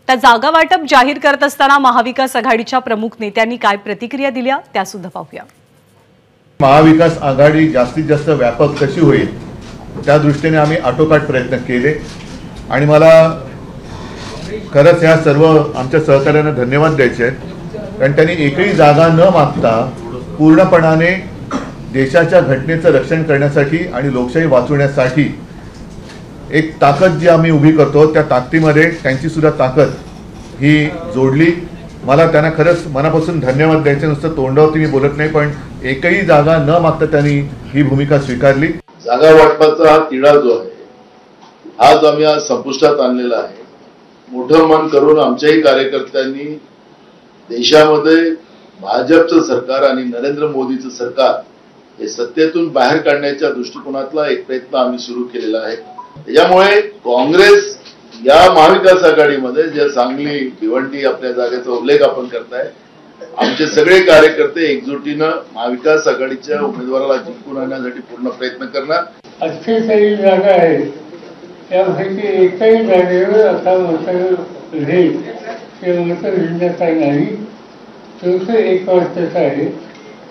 त्या जागा वाटप जाहीर करत असताना महाविकास आघाडीच्या प्रमुख नेत्यांनी काय प्रतिक्रिया दिल्या त्या सुद्धा पाहूया। महाविकास आघाडी जास्तीत जास्त व्यापक कशी होईल त्या दृष्टीने आम्ही आटोकाट प्रयत्न केले आणि मला खरंच या सर्व आमच्या सहकार्यांना धन्यवाद द्यायचे आहेत, कारण त्यांनी एकही जागा न मागता पूर्णपणाने देशाच्या घटनेचं रक्षण करण्यासाठी आणि लोकशाही वाचवण्यासाठी एक ताकद जी आम्ही उभी करतो त्या ताकदीमध्ये त्यांची सुद्धा ताकद ही जोडली। मला त्यांना खरंच मनापासून धन्यवाद द्यायचे, नुसतं तोंडावरती मी बोलत नाही, पण एकही जागा न मागता त्यांनी ही भूमिका स्वीकारली। जागा वाटपाचा हा तिढा जो आहे हा जो आम्ही आज संपुष्टात आणलेला आहे, मोठं मन करून आमच्याही कार्यकर्त्यांनी देशामध्ये भाजपचं सरकार आणि नरेंद्र मोदीचं सरकार हे सत्तेतून बाहेर काढण्याच्या दृष्टिकोनातला एक प्रयत्न आम्ही सुरू केलेला आहे। त्याच्यामुळे काँग्रेस या महाविकास आघाडीमध्ये जे सांगली भिवंडी आपल्या जागेचा उल्लेख आपण करताय, आमचे सगळे कार्यकर्ते एकजुटीनं महाविकास आघाडीच्या उमेदवाराला जिंकून आणण्यासाठी पूर्ण प्रयत्न करणार। 48 जागा आहेत, त्यापैकी एकही जागेवर असा मतभेद ते मतभिन्नता नाही। शेवटी एक वर्षाचा आहे,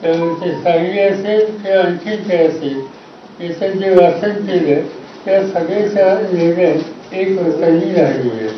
त्यामुळे ते सांगली असेल किंवा आणखी काय असेल त्याचं जे वाचन केलं त्या सगळ्याच्या निर्णय एक वर्षांनी झालेले आहे।